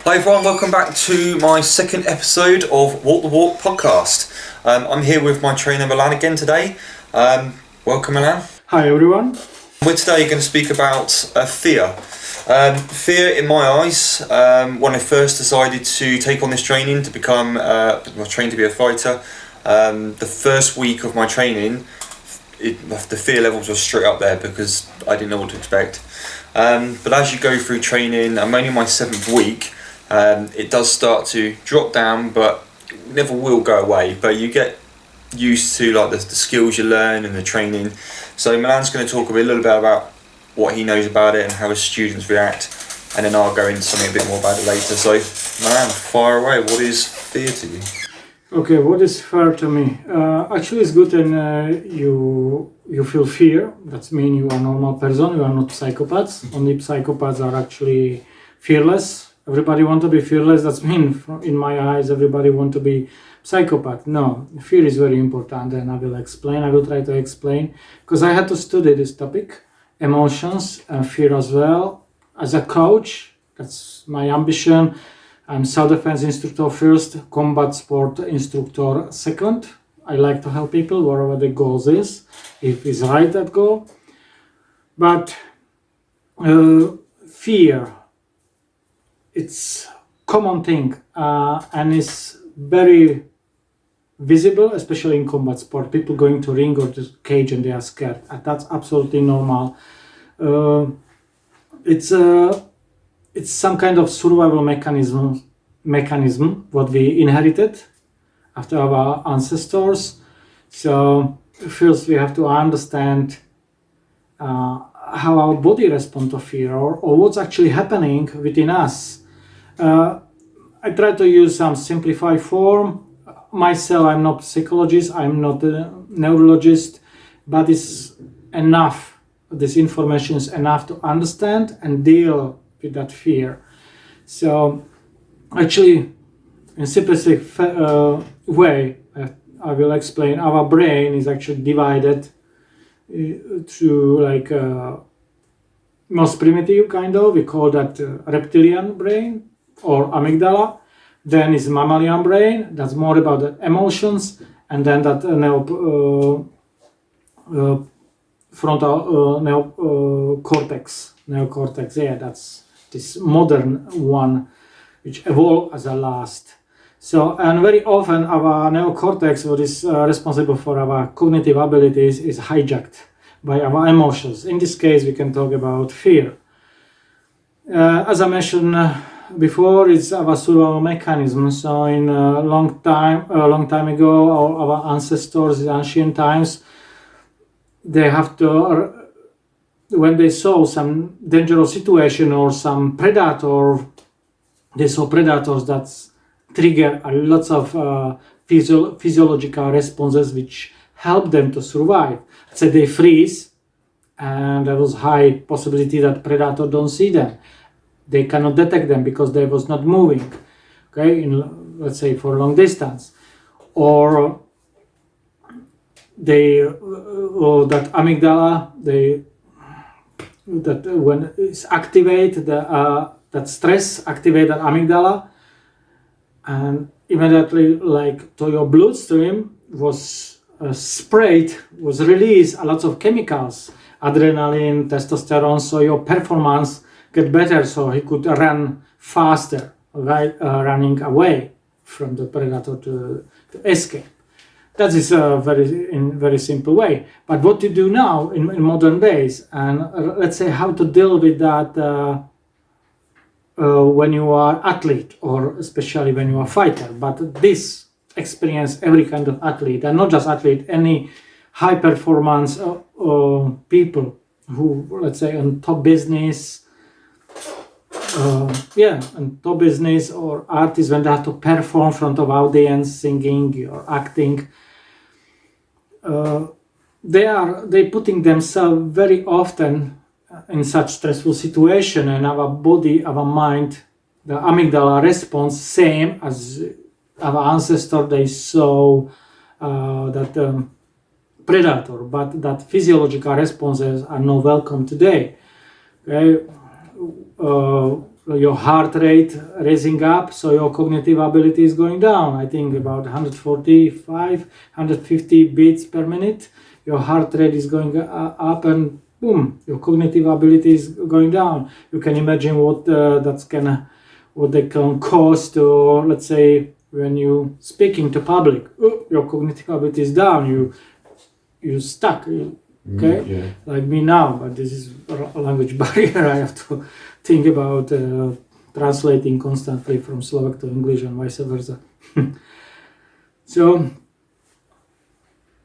Hi everyone, welcome back to my second episode of Walk the Walk podcast. I'm here with my trainer Milan again today. Welcome Milan. Hi everyone. We're today going to speak about fear. Fear in my eyes, when I first decided to take on this training to become, trained to be a fighter, the first week of my training, the fear levels were straight up there because I didn't know what to expect. But as you go through training, I'm only in my 7th week, it does start to drop down, but never will go away. But you get used to like the skills you learn and the training. So Milan's going to talk a little bit about what he knows about it and how his students react, and then I'll go into something a bit more about it later. So Milan, fire away. What is fear to you? Okay, what is fear to me? Actually, it's good when you feel fear. That means you are a normal person. You are not psychopaths. Only psychopaths are actually fearless. Everybody want to be fearless. That means, in my eyes, everybody want to be psychopath. No, fear is very important, and I will explain. I will try to explain because I had to study this topic, emotions and fear as well. As a coach, that's my ambition. I'm self-defense instructor first, combat sport instructor second. I like to help people wherever the goals is, if it's right that goal. But fear, it's common thing and it's very visible, especially in combat sport. People going to ring or to cage and they are scared. And that's absolutely normal. It's some kind of survival mechanism what we inherited after our ancestors. So first we have to understand how our body responds to fear or what's actually happening within us. I try to use some simplified form. Myself, I'm not a psychologist, I'm not a neurologist, but it's enough. This information is enough to understand and deal with that fear. So actually, in simplistic way, I will explain. Our brain is actually divided to like most primitive kind of. We call that reptilian brain or amygdala. Then is mammalian brain. That's more about the emotions, and then that frontal neocortex. Yeah, that's this modern one, which evolved as a last. So, and very often our neocortex, what is responsible for our cognitive abilities, is hijacked by our emotions. In this case, we can talk about fear. As I mentioned before, it's our survival mechanism. So, in a long time ago, our ancestors in ancient times, they have to, when they saw some dangerous situation or some predator, they saw predators that trigger a lots of physiological responses which help them to survive. So they freeze, and there was high possibility that predator don't see them. They cannot detect them because they was not moving. Okay, let's say for a long distance, or that amygdala, that when it's activate that stress activate that amygdala, and immediately like to your bloodstream was was released a lot of chemicals, adrenaline, testosterone, so your performance get better, so he could run faster, right, running away from the predator to escape. That is in very simple way. But what to do now in modern days, and let's say how to deal with that when you are athlete, or especially when you are fighter. But this experience every kind of athlete, and not just athlete, any high performance people who, let's say, on top business, and top business or artists, when they have to perform in front of audience, singing or acting. They putting themselves very often in such stressful situation, and our body, our mind, the amygdala response same as our ancestor. They saw that predator, but that physiological responses are not welcome today. Okay? your heart rate raising up, so your cognitive ability is going down. I think about 145, 150 beats per minute. Your heart rate is going up, and boom, your cognitive ability is going down. You can imagine what they can cause to, let's say, when you speaking to public, your cognitive ability is down. You stuck. Okay, like me now, but this is a language barrier. I have to think about translating constantly from Slovak to English and vice versa. So,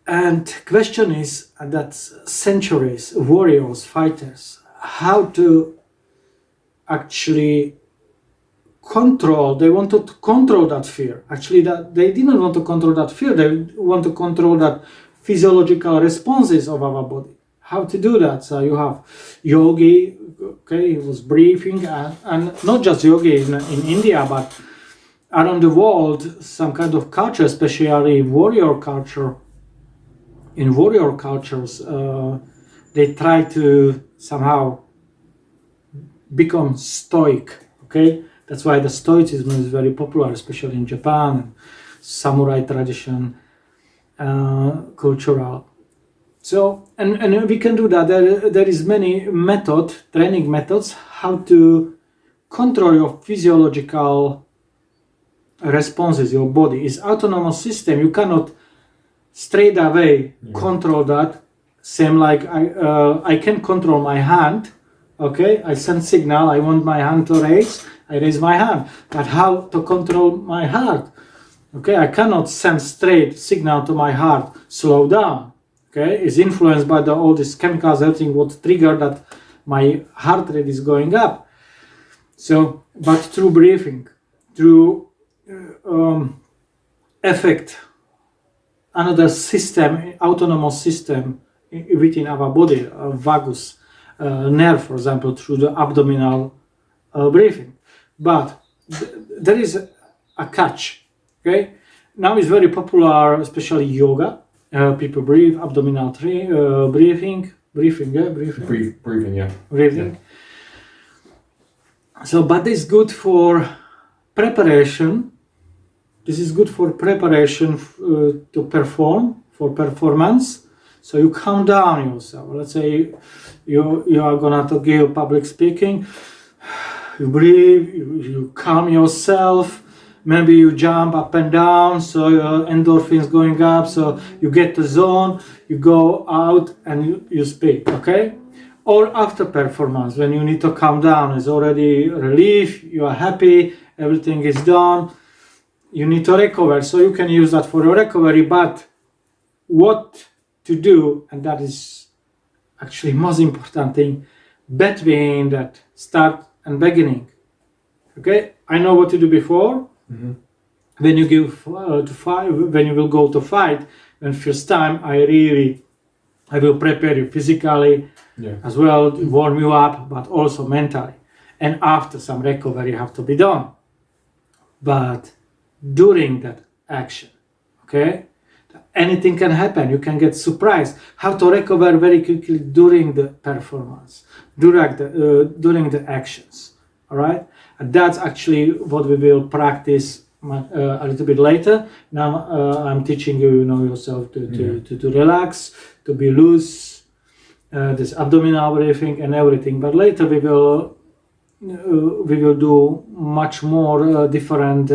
and question is that centuries, warriors, fighters, how to actually control. They wanted to control that fear. Actually, that they didn't want to control that fear. They want to control that physiological responses of our body. How to do that? So you have yogi, okay, he was breathing, and not just yogi in India, but around the world, some kind of culture, especially warrior culture. In warrior cultures, they try to somehow become stoic, okay? That's why the stoicism is very popular, especially in Japan, samurai tradition, cultural. So, and we can do that. There is many training methods, how to control your physiological responses. Your body is autonomous system. You cannot straight away control that. Same like I can control my hand. Okay, I send signal. I want my hand to raise. I raise my hand. But how to control my heart? Okay, I cannot send straight signal to my heart. Slow down. Okay, it's influenced by all these chemicals, everything what trigger that my heart rate is going up. So, but through breathing, through affect another system, autonomous system within our body, vagus nerve, for example, through the abdominal breathing. But there is a catch. Okay, now it's very popular, especially yoga. People breathe abdominal breathing. Breathing. So, but it's good for preparation. This is good for preparation to perform, for performance. So you calm down yourself. Let's say you are gonna to give public speaking. You breathe. You calm yourself. Maybe you jump up and down, so your endorphins going up, so you get the zone, you go out and you speak, okay? Or after performance, when you need to calm down, it's already relief, you are happy, everything is done, you need to recover, so you can use that for your recovery. But what to do, and that is actually most important thing, between that start and beginning, okay? I know what to do before. Mm-hmm. When you give to fight, when you will go to fight, when first time I will prepare you physically as well, warm you up, but also mentally. And after some recovery have to be done. But during that action, okay, anything can happen. You can get surprised. How to recover very quickly during the performance, during the actions. All right. And that's actually what we will practice a little bit later. Now I'm teaching you, yourself to relax, to be loose, this abdominal breathing and everything. But later we will do much more different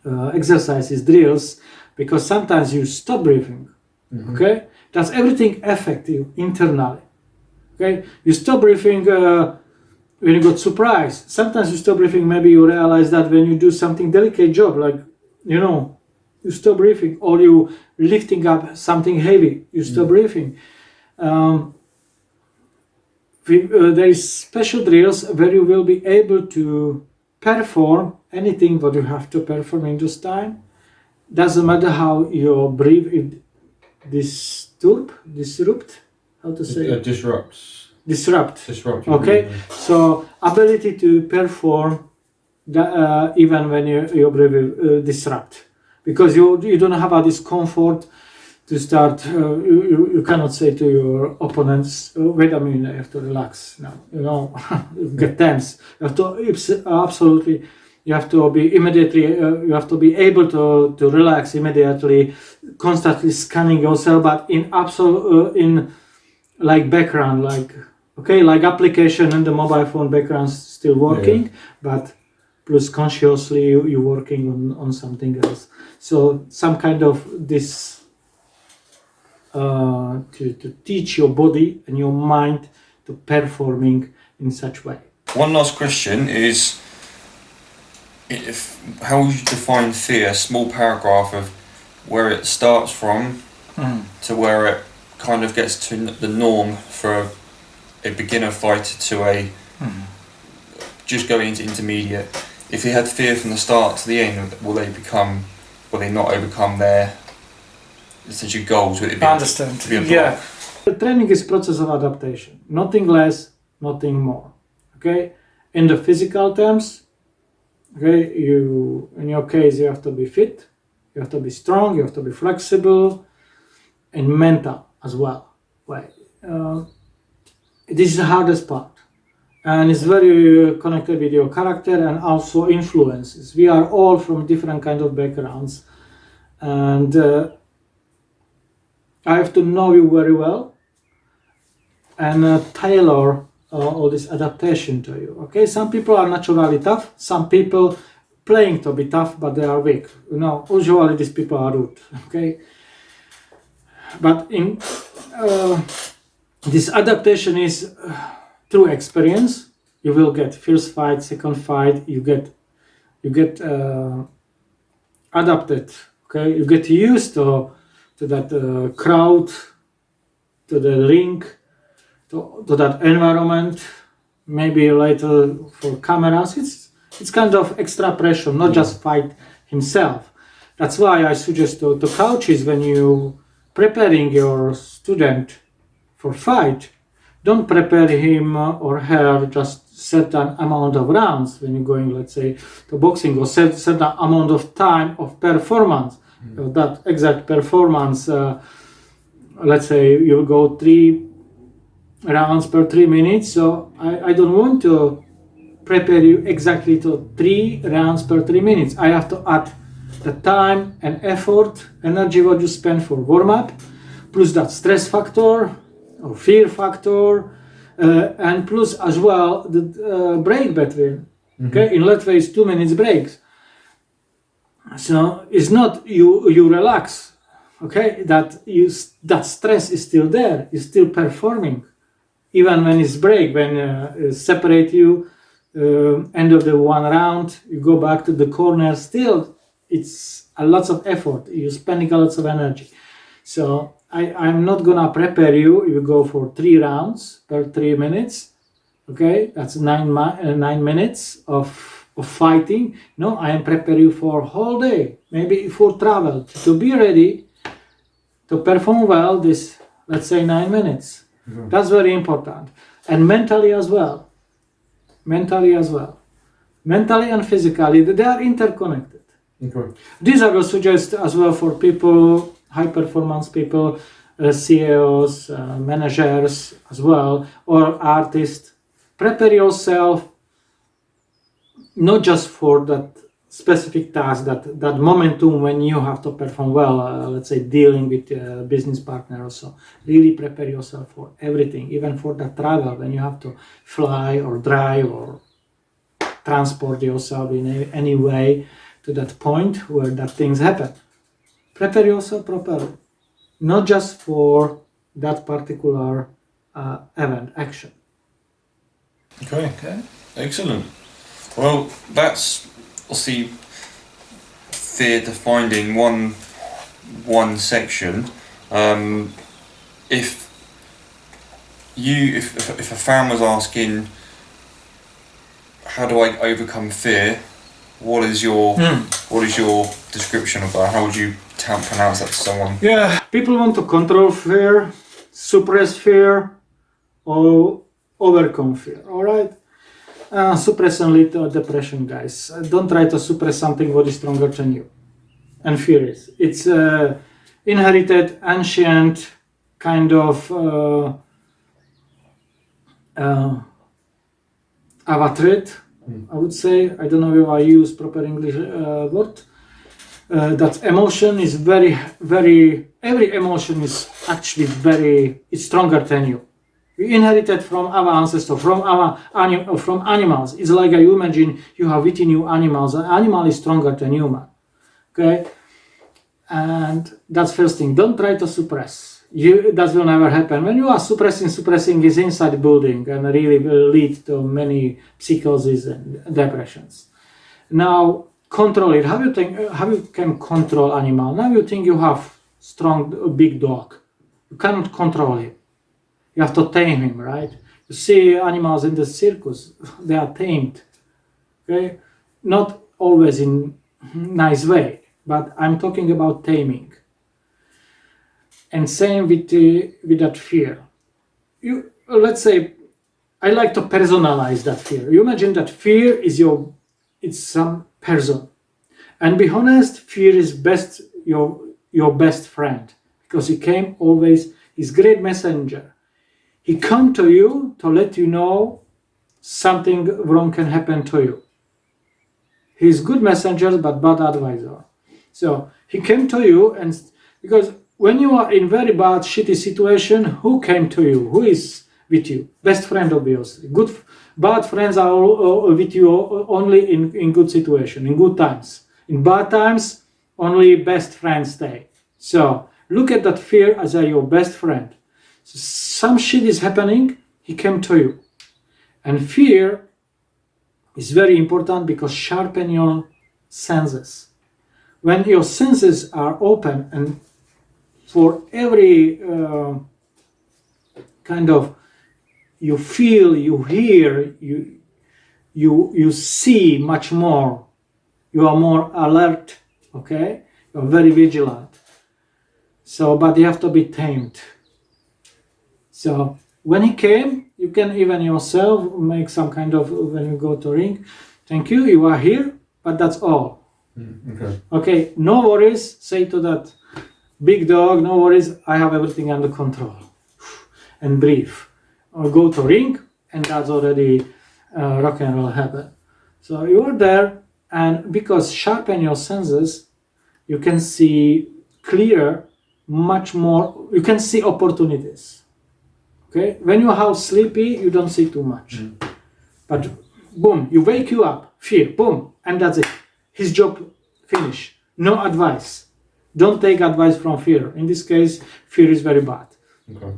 exercises, drills, because sometimes you stop breathing. Mm-hmm. Okay, does everything affect you internally? Okay, you stop breathing. When you got surprised, sometimes you stop breathing, maybe you realize that when you do something delicate job, like, you stop breathing, or you lifting up something heavy, you stop breathing. There is special drills where you will be able to perform anything what you have to perform in this time. Doesn't matter how you breathe, disrupt, how to say? Disrupt. Okay, so ability to perform even when you breathe disrupt, because you don't have a discomfort to start. You cannot say to your opponents, "Wait a minute, I have to relax now." You get tense. You have to absolutely. You have to be immediately. You have to be able to relax immediately, constantly scanning yourself, but in in like background, like application and the mobile phone background still working, but plus consciously you working on something else. So some kind of this to teach your body and your mind to performing in such way. One last question is, how would you define fear? A small paragraph of where it starts from to where it kind of gets to the norm for a beginner fighter to a just going into intermediate. If he had fear from the start to the end, will they not overcome their essentially goals? Would it be Understand? To be a block? The training is process of adaptation, nothing less, nothing more. Okay, in the physical terms, okay, in your case you have to be fit, you have to be strong, you have to be flexible, and mental as well. Right. This is the hardest part, and it's very connected with your character and also influences. We are all from different kind of backgrounds, and I have to know you very well and tailor all this adaptation to you. Okay, some people are naturally tough, some people playing to be tough, but they are weak. Usually these people are rude. Okay, but in this adaptation is through experience. You will get first fight, second fight. You get adapted. Okay, you get used to that crowd, to the ring, to that environment. Maybe later for cameras, it's kind of extra pressure, not just fight himself. That's why I suggest to coaches, when you preparing your student for fight, don't prepare him or her just certain amount of rounds when you're going, let's say, to boxing, or certain amount of time of performance. That exact performance, let's say you go 3 rounds per 3 minutes. So I don't want to prepare you exactly to 3 rounds per 3 minutes. I have to add the time and effort, energy what you spend for warm-up, plus that stress factor or fear factor, and plus as well the break between. Okay, in Latvia it's 2 minutes breaks. So it's not you relax. Okay, that stress is still there. You're still performing, even when it's break. When separate you, end of the 1 round, you go back to the corner. Still, it's a lot of effort. You're spending a lot of energy. So I'm not gonna prepare you. You go for 3 rounds per 3 minutes. Okay, that's 9 minutes of fighting. No, I am preparing you for whole day, maybe for travel, to be ready to perform well this, let's say, 9 minutes. That's very important. And mentally as well. Mentally and physically, they are interconnected. Okay. These I will suggest as well for people, high performance people, CEOs, managers as well, or artists. Prepare yourself not just for that specific task, that momentum when you have to perform well, let's say dealing with a business partner also. Really prepare yourself for everything, even for the travel, when you have to fly or drive or transport yourself in any way to that point where that things happen. Prepare yourself properly, not just for that particular event, action. Okay, excellent. Well, that's obviously fear defined in one section. If a fan was asking, how do I overcome fear? What is your description of that? How would you pronounce that to someone? Yeah, people want to control fear, suppress fear, or overcome fear. All right. Suppression lead to depression, guys. Don't try to suppress something what is stronger than you. And fear is. inherited ancient kind of avatrit, I would say. I don't know if I use proper English word. That emotion is very, very, every emotion is actually it's stronger than you. We inherited from our ancestors, from animals. It's like you imagine you have eaten you animals. An animal is stronger than human. Okay? And that's first thing. Don't try to suppress. That will never happen. When you are suppressing is inside building and really will lead to many psychoses and depressions. Now, control it. How you can control animal? Now you think you have strong, big dog. You cannot control him. You have to tame him, right? You see animals in the circus, they are tamed. Okay? Not always in nice way, but I'm talking about taming. And same with that fear. Let's say, I like to personalize that fear. You imagine that fear is it's some person. And be honest, fear is your best friend, because he came always, he's great messenger. He come to you to let you know something wrong can happen to you. He's good messenger, but bad advisor. So he came to you, and because when you are in very bad, shitty situation, who came to you? Who is with you? Best friend, obviously. Bad friends are with you only in good situation, in good times. In bad times, only best friends stay. So look at that fear as your best friend. So some shit is happening, he came to you. And fear is very important because sharpen your senses. When your senses are open, and for every kind of you feel, you hear, you see much more, you are more alert, okay? You're very vigilant. So, but you have to be tamed. So when he came, you can even yourself make some kind of, when you go to ring, thank you, you are here, but that's all. Okay. Okay, no worries, say to that big dog, no worries, I have everything under control. And breathe. Or go to ring, and that's already rock and roll happen. So you are there, and because sharpen your senses, you can see clearer, much more, you can see opportunities. Okay, when you are sleepy, you don't see too much. But boom, you wake you up, fear, boom, and that's it. His job finished. No advice. Don't take advice from fear. In this case, fear is very bad.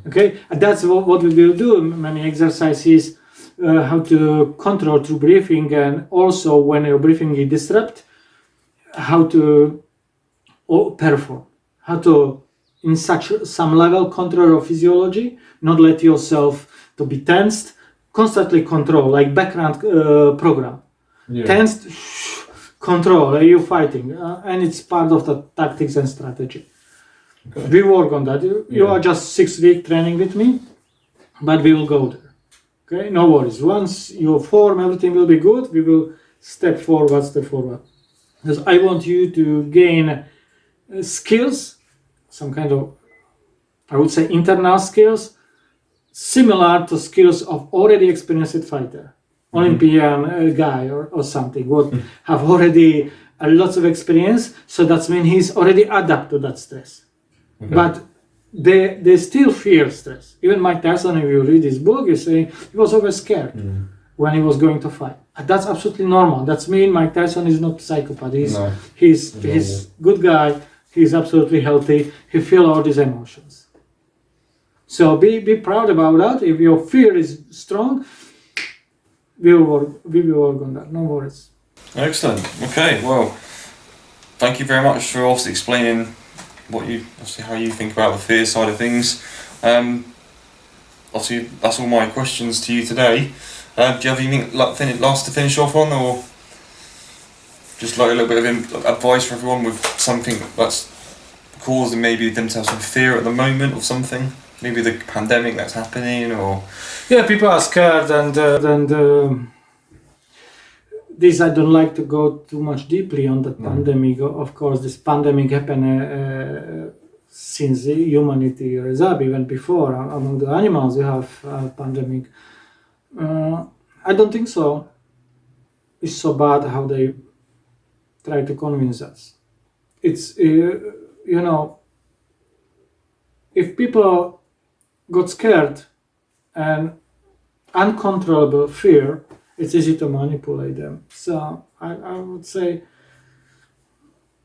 Okay, and that's what we will do. Many exercises, how to control through breathing, and also when your breathing is disrupted, how to perform, how to in some level control your physiology, not let yourself to be tensed, constantly control, like background program. Yeah. Tensed, control, you're fighting, and it's part of the tactics and strategy. Okay. We work on that. You are just 6 weeks training with me, but we will go there. Okay, no worries. Once you form, everything will be good. We will step forward. Because I want you to gain skills, some kind of, I would say, internal skills, similar to skills of already experienced fighter, Olympian guy or something, would have already lots of experience. So that means he's already adapted to that stress. Okay. But they still fear stress. Even Mike Tyson, if you read his book, you say he was always scared when he was going to fight. And that's absolutely normal. That's mean Mike Tyson is not a psychopath. He's good guy. He's absolutely healthy. He feels all these emotions. So be proud about that. If your fear is strong, we will work on that. No worries. Excellent. Okay. Well, thank you very much for also explaining how you think about the fear side of things. Obviously, that's all my questions to you today. Do you have anything last to finish off on, or just like a little bit of advice for everyone with something that's causing maybe them to have some fear at the moment of something? Maybe the pandemic that's happening, or people are scared, and this I don't like to go too much deeply on the pandemic. Of course, this pandemic happened since the humanity is up, even before among the animals you have a pandemic. I don't think so. It's so bad how they try to convince us. It's if people got scared and uncontrollable fear, it's easy to manipulate them. So I would say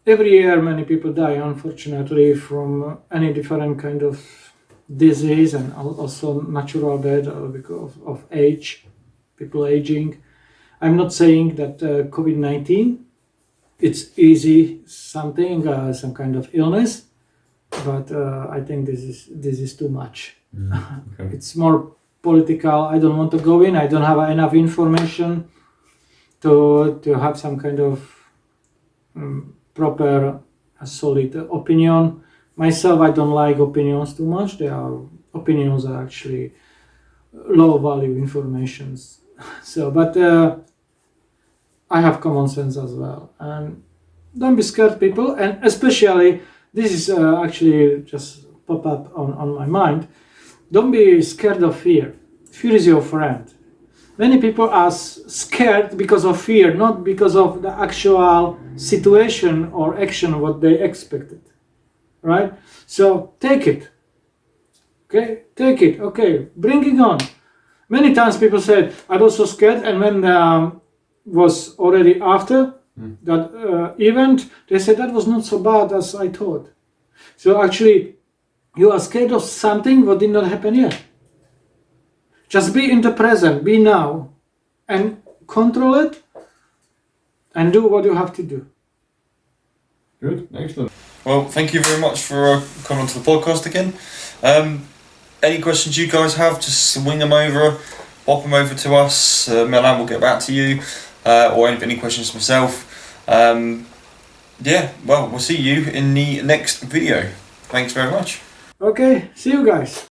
every year many people die, unfortunately, from any different kind of disease and also natural death because of age, people aging. I'm not saying that COVID-19 it's easy something, some kind of illness, but I think this is too much. Okay. It's more political. I don't want to go in. I don't have enough information to have some kind of proper, solid opinion. Myself, I don't like opinions too much. Opinions are actually low value informations. So, but I have common sense as well. And don't be scared, people. And especially, this is actually just pop up on my mind. Don't be scared of fear. Fear is your friend. Many people are scared because of fear, not because of the actual situation or action what they expected, right? So take it, okay? Take it, okay? Bring it on. Many times people said, I was so scared, and when was already after that event, they said that was not so bad as I thought. So actually, you are scared of something what did not happen yet. Just be in the present, be now, and control it, and do what you have to do. Good, excellent. Well, thank you very much for coming onto the podcast again. Any questions you guys have, just swing them over, pop them over to us. Milan will get back to you, or any questions myself. Yeah, well, we'll see you in the next video. Thanks very much. Okay, see you guys.